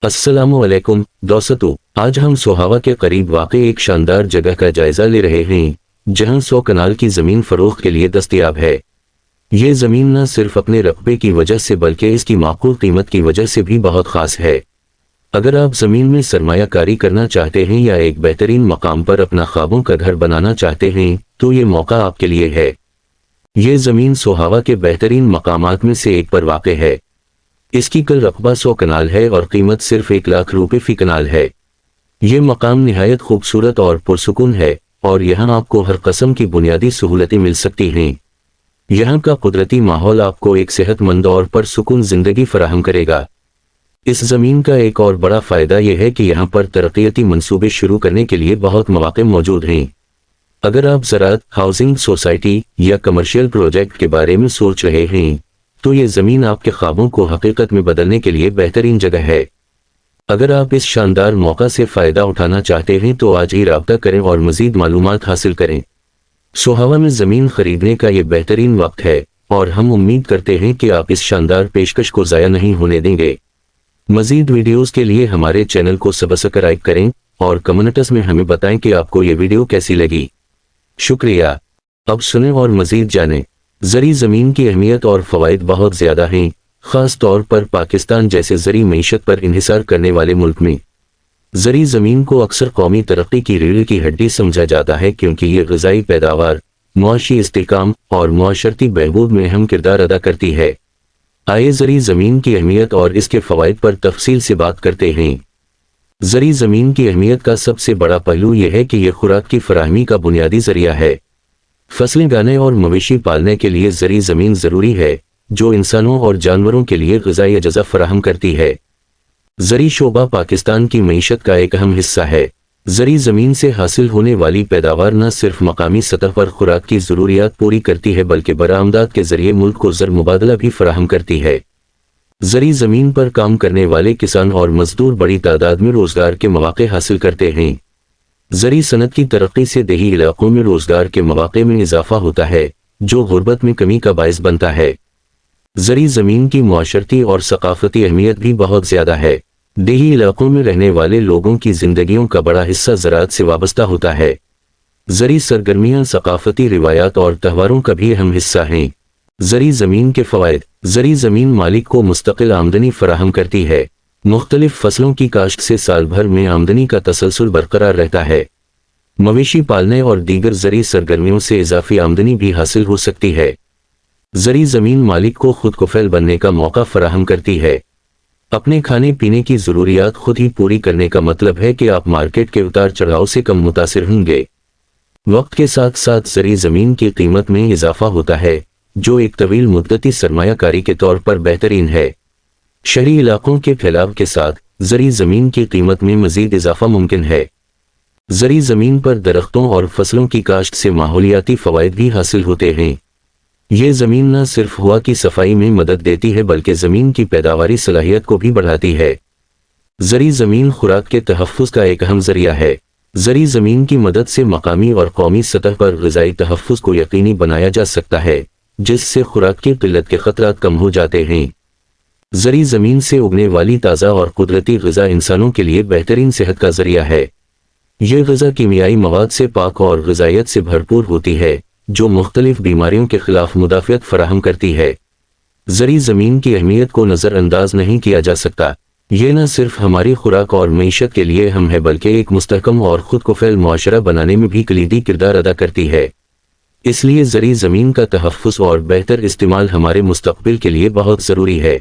अस्सलामु अलैकुम दोस्तों, आज हम सोहावा के करीब वाक़ एक शानदार जगह का जायजा ले रहे हैं जहां 100 कनाल की ज़मीन फ़रोख्त के लिए दस्तयाब है। ये ज़मीन न सिर्फ अपने रकबे की वजह से बल्कि इसकी माकूल कीमत की वजह से भी बहुत ख़ास है। अगर आप ज़मीन में सरमायाकारी करना चाहते हैं या एक बेहतरीन मकाम पर अपना ख्वाबों का घर बनाना चाहते हैं तो ये मौका आपके लिए है। ये ज़मीन सोहावा के बेहतरीन मकामात में से एक पर वाक़ है। इसकी कुल रकबा 100 कनाल है और कीमत सिर्फ 1 लाख रुपए फी कनाल है। ये मकाम निहायत खूबसूरत और पुरसुकून है और यहाँ आपको हर किस्म की बुनियादी सहूलतें मिल सकती हैं। यहाँ का कुदरती माहौल आपको एक सेहतमंद और पुरसुकून जिंदगी फराहम करेगा। इस ज़मीन का एक और बड़ा फ़ायदा यह है कि यहाँ पर तरक्याती मंसूबे शुरू करने के लिए बहुत मौके मौजूद हैं। अगर आप ज़राअत, हाउसिंग सोसाइटी या कमर्शियल प्रोजेक्ट के बारे में सोच रहे हैं तो ये ज़मीन आपके ख्वाबों को हकीकत में बदलने के लिए बेहतरीन जगह है। अगर आप इस शानदार मौका से फ़ायदा उठाना चाहते हैं तो आज ही राब्ता करें और मज़ीद मालूमात हासिल करें। सोहावा में ज़मीन खरीदने का ये बेहतरीन वक्त है और हम उम्मीद करते हैं कि आप इस शानदार पेशकश को ज़ाया नहीं होने देंगे। मज़ीद वीडियोज़ के लिए हमारे चैनल को सब्सक्राइब करें और कमेंट्स में हमें बताएं कि आपको ये वीडियो कैसी लगी। शुक्रिया। अब सुनें और मज़ीद जानें। ज़री ज़मीन की अहमियत और फ़वाइद बहुत ज़्यादा हैं, ख़ास तौर पर पाकिस्तान जैसे ज़री मईशत पर इन्हिसार करने वाले मुल्क में। ज़री ज़मीन को अक्सर कौमी तरक्की की रीढ़ की हड्डी समझा जाता है क्योंकि ये ग़िज़ाई पैदावार, मुआशी इस्तेहकाम और मुआशरती बहबूद में अहम किरदार अदा करती है। आइए ज़री ज़मीन की अहमियत और इसके फ़वाइद पर तफसील से बात करते हैं। ज़री ज़मीन की अहमियत का सबसे बड़ा पहलू यह है कि यह खुराक की फराहमी का बुनियादी ज़रिया है। फसलें उगाने और मवेशी पालने के लिए ज़री ज़मीन ज़रूरी है जो इंसानों और जानवरों के लिए ग़िज़ाई अज़ा फराहम करती है। ज़री शोबा पाकिस्तान की मईशत का एक अहम हिस्सा है। ज़री ज़मीन से हासिल होने वाली पैदावार न सिर्फ मकामी सतह पर खुराक की ज़रूरियात पूरी करती है बल्कि बरामदात के ज़रिए मुल्क को ज़र मुबादला भी फराहम करती है। ज़री ज़मीन पर काम करने वाले किसान और मजदूर बड़ी तादाद में रोज़गार के मौक़े हासिल करते हैं। ज़री सनत की तरक्की से देही इलाकों में रोज़गार के मौक़े में इजाफा होता है जो गुर्बत में कमी का बायस बनता है। ज़री ज़मीन की मुआशरती और सकाफ़ती अहमियत भी बहुत ज़्यादा है। देही इलाकों में रहने वाले लोगों की ज़िंदगियों का बड़ा हिस्सा ज़राअत से वाबस्ता होता है। ज़री सरगर्मियाँ सकाफ़ती रिवायात और त्योहारों का भी अहम हिस्सा हैं। ज़री ज़मीन के फ़वाइद। ज़री ज़मीन मालिक को मुस्तकिल आमदनी फराहम करती है। मुख्तलिफ फसलों की काश्त से साल भर में आमदनी का तसलसल बरकरार रहता है। मवेशी पालने और दीगर ज़री सरगर्मियों से इजाफी आमदनी भी हासिल हो सकती है। ज़री ज़मीन मालिक को खुद कफ़ील बनने का मौका फराहम करती है। अपने खाने पीने की ज़रूरियात खुद ही पूरी करने का मतलब है कि आप मार्केट के उतार चढ़ाव से कम मुतासिर होंगे। वक्त के साथ साथ ज़री ज़मीन की कीमत में इजाफा होता है जो एक तवील मुद्दती सरमायाकारी के तौर पर बेहतरीन है। शहरी इलाकों के फैलाव के साथ ज़री ज़मीन की कीमत में मज़ीद इजाफा मुमकिन है। ज़री ज़मीन पर दरख्तों और फसलों की काश्त से माहौलियाती फ़वाइद भी हासिल होते हैं। ये ज़मीन न सिर्फ हवा की सफाई में मदद देती है बल्कि ज़मीन की पैदावारी सलाहियत को भी बढ़ाती है। ज़री ज़मीन खुराक के तहफ़्फ़ुज़ का एक अहम ज़रिया है। ज़री ज़मीन की मदद से मकामी और कौमी सतह पर ग़िज़ाई तहफ़्फ़ुज़ को यकीनी बनाया जा सकता है जिससे खुराक की क़िल्लत के ख़तरात कम हो जाते हैं। ज़री ज़मीन से उगने वाली ताज़ा और कुदरती ग़िज़ा इंसानों के लिए बेहतरीन सेहत का ज़रिया है। ये ग़िज़ा कीमियाई मवाद से पाक और ग़िज़ाइयत से भरपूर होती है जो मुख्तलिफ बीमारियों के ख़िलाफ़ मुदाफ़ियत फराहम करती है। ज़री ज़मीन की अहमियत को नज़रअंदाज नहीं किया जा सकता। ये न सिर्फ हमारी खुराक और मईशत के लिए अहम है बल्कि एक मुस्तहकम और ख़ुद कफ़ील मुआशरा बनाने में भी कलीदी किरदार अदा करती है। इसलिए ज़री ज़मीन का तहफ़्फ़ुज़ और बेहतर इस्तेमाल हमारे मुस्तक़बिल के लिए बहुत ज़रूरी है।